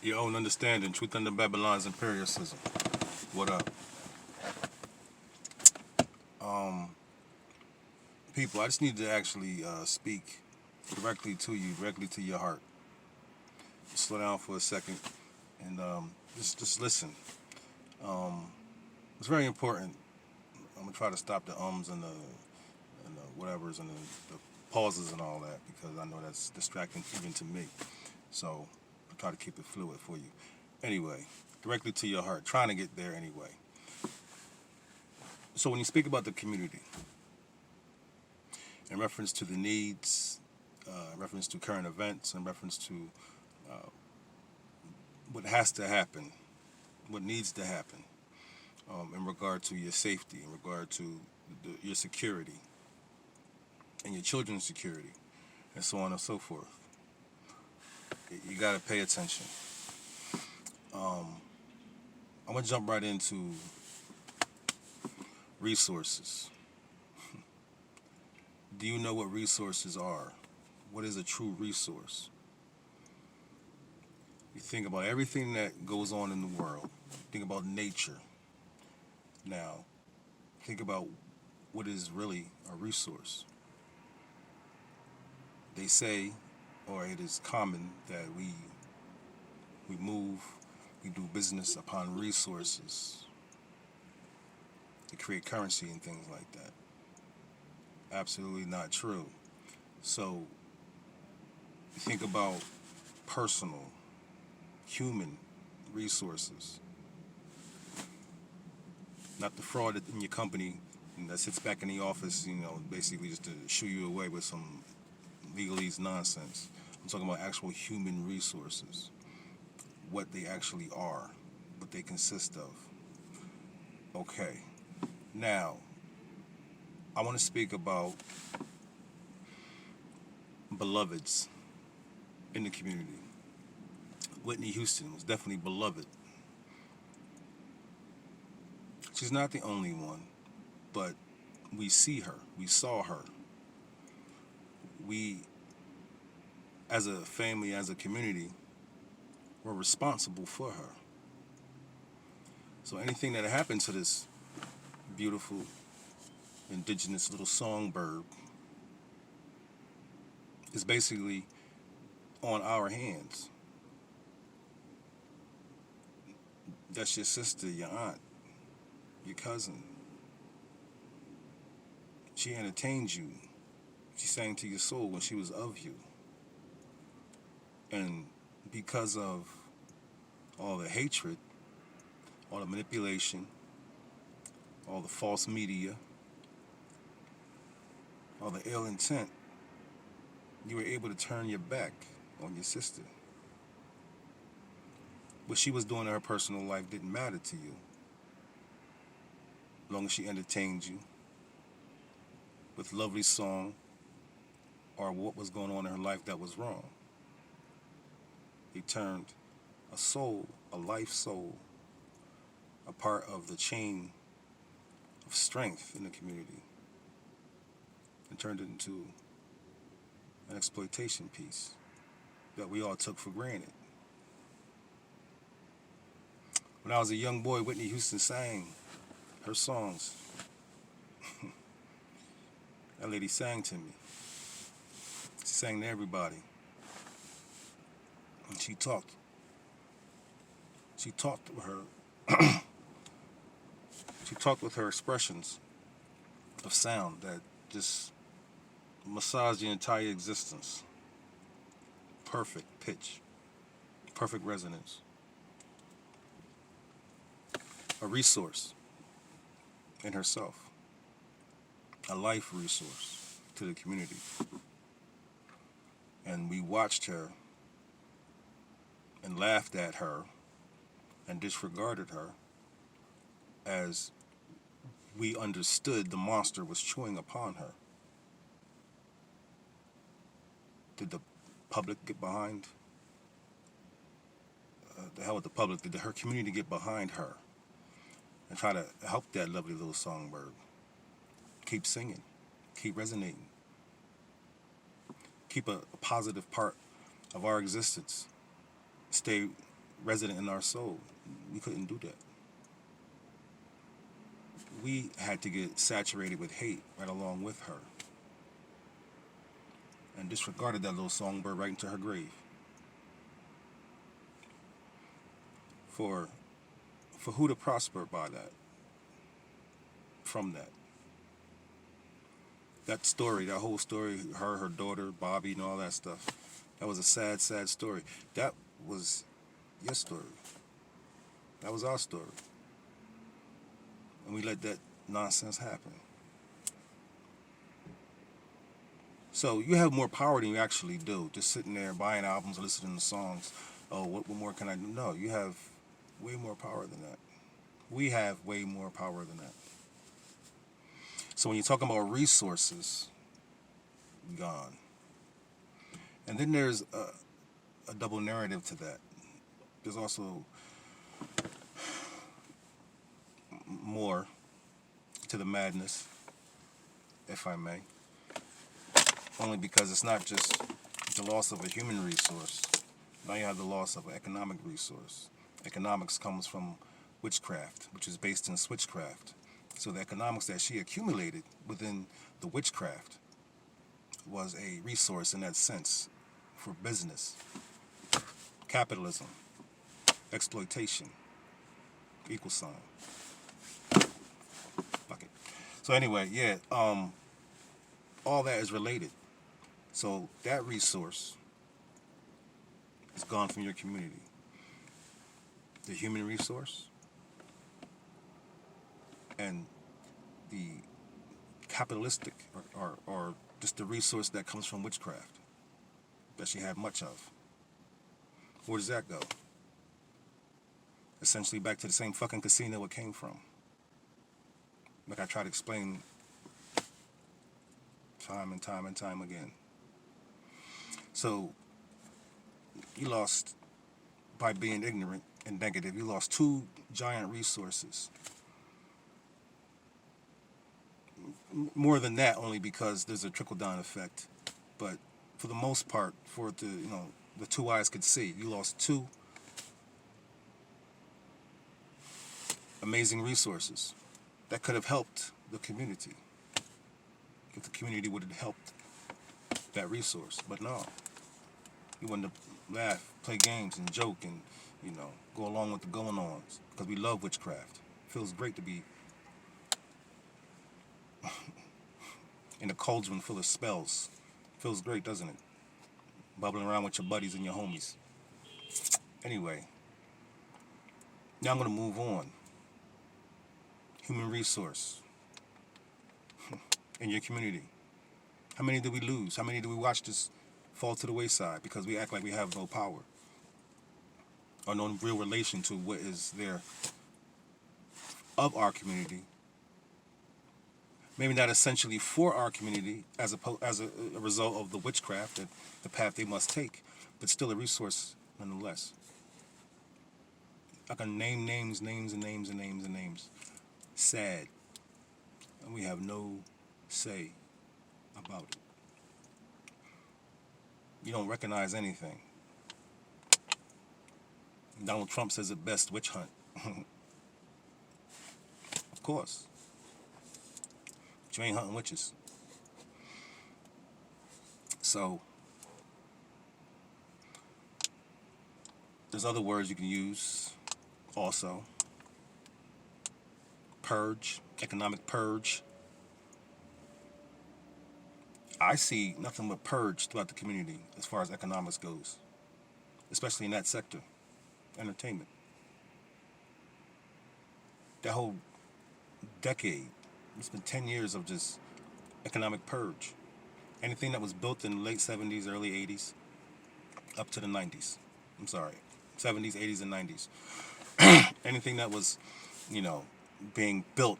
Your own understanding, truth under Babylon's imperialism. What up? Um, People, I just need to actually speak directly to you, directly to your heart. Slow down for a second and just listen. Um, it's very important. I'm gonna try to stop the ums and the whatevers and the pauses and all that because I know that's distracting even to me. So I'll try to keep it fluid for you. Anyway, directly to your heart, trying to get there anyway. So when you speak about the community, in reference to the needs, in reference to current events, in reference to uh, what has to happen, what needs to happen, in regard to your safety, in regard to your security, and your children's security, and so on and so forth. You got to pay attention. Um, I'm gonna jump right into resources. Do you know what resources are? What is a true resource? You think about everything that goes on in the world. Think about nature. Now, think about what is really a resource. They say, or it is common, that we move, we do business upon resources to create currency and things like that. Absolutely not true. So, think about personal, human resources, not the fraud in your company that sits back in the office, basically just to shoo you away with some legalese nonsense. I'm talking about actual human resources, what they actually are, what they consist of. Okay, now I want to speak about beloveds in the community. Whitney Houston was definitely beloved. She's not the only one, but we see her, we saw her. We, as a family, as a community, were responsible for her. So anything that happened to this beautiful indigenous little songbird is basically on our hands. That's your sister, your aunt, your cousin. She entertained you. She sang to your soul when she was of you. And because of all the hatred, all the manipulation, all the false media, all the ill intent, you were able to turn your back on your sister. What she was doing in her personal life didn't matter to you, as long as she entertained you with lovely song or what was going on in her life that was wrong. He turned a soul, a life soul, a part of the chain of strength in the community, and turned it into an exploitation piece that we all took for granted. When I was a young boy, Whitney Houston sang her songs. That lady sang to me. She sang to everybody. And she talked. She talked with her. She talked with her expressions of sound that just massaged the entire existence. Perfect pitch, perfect resonance. A resource in herself, a life resource to the community. And we watched her and laughed at her and disregarded her as we understood the monster was chewing upon her. Did the public get behind? The hell with the public. Did her community get behind her and try to help that lovely little songbird keep singing, keep resonating, keep a positive part of our existence stay resident in our soul. We couldn't do that. We had to get saturated with hate right along with her, and disregarded that little songbird right into her grave. For who to prosper by that, from that. That story, that whole story, her daughter, Bobby, and all that stuff, that was a sad, sad story. That was your story. That was our story. And we let that nonsense happen. So you have more power than you actually do. Just sitting there buying albums, listening to songs. Oh, what more can I do? No, you have way more power than that. We have way more power than that. So when you're talking about resources, gone. And then there's a double narrative to that. There's also more to the madness, if I may. Only because it's not just the loss of a human resource. Now you have the loss of an economic resource. Economics comes from witchcraft, which is based in switchcraft. So the economics that she accumulated within the witchcraft was a resource in that sense for business, capitalism, exploitation, equal sign. Fuck it. So anyway, yeah, all that is related. So that resource is gone from your community. The human resource and the capitalistic or just the resource that comes from witchcraft that she had much of. Where does that go? Essentially back to the same fucking casino it came from. Like I try to explain time and time and time again. So you lost, by being ignorant and negative, you lost two giant resources. More than that, only because there's a trickle-down effect. But for the most part, for it to, the two eyes could see, you lost two amazing resources that could have helped the community if the community would have helped that resource. But no, you wanted to laugh, play games, and joke, and go along with the going-ons because we love witchcraft. It feels great to be in a cauldron full of spells. Feels great, doesn't it? Bubbling around with your buddies and your homies. Anyway, now I'm going to move on. Human resource in your community. How many do we lose? How many do we watch this fall to the wayside because we act like we have no power or no real relation to what is there of our community? Maybe not essentially for our community as a result of the witchcraft and the path they must take, but still a resource nonetheless. I can name names. Sad. And we have no say about it. You don't recognize anything. Donald Trump says it best, witch hunt. Of course. But you ain't hunting witches. So, there's other words you can use also. Purge, economic purge. I see nothing but purge throughout the community as far as economics goes, especially in that sector, entertainment. That whole decade, it's been 10 years of just economic purge. Anything that was built in the late 70s, early 80s, up to the 90s. I'm sorry, 70s, 80s, and 90s. Anything that was, being built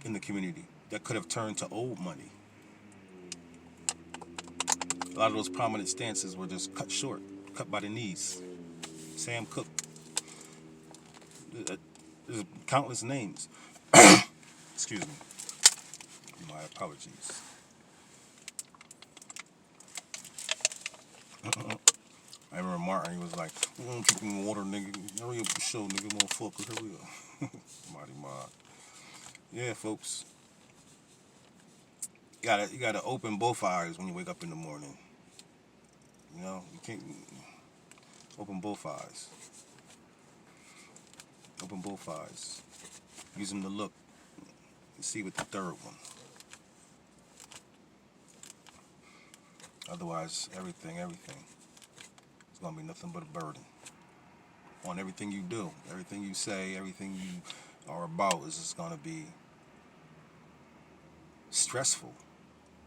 in the community that could have turned to old money. A lot of those prominent stances were just cut short, cut by the knees. Sam Cooke. There's countless names. Excuse me. My apologies. I remember Martin, he was like, drinking water, nigga. Hurry up the show, nigga, motherfucker, hurry up. Mighty Mod. Yeah, folks. You gotta open both eyes when you wake up in the morning. You know, you can't open both eyes. Open both eyes. Use them to look and see with the third one. Otherwise, everything is gonna be nothing but a burden on everything you do, everything you say, everything you are about is just gonna be stressful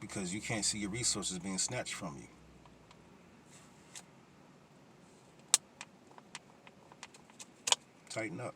because you can't see your resources being snatched from you. Tighten up.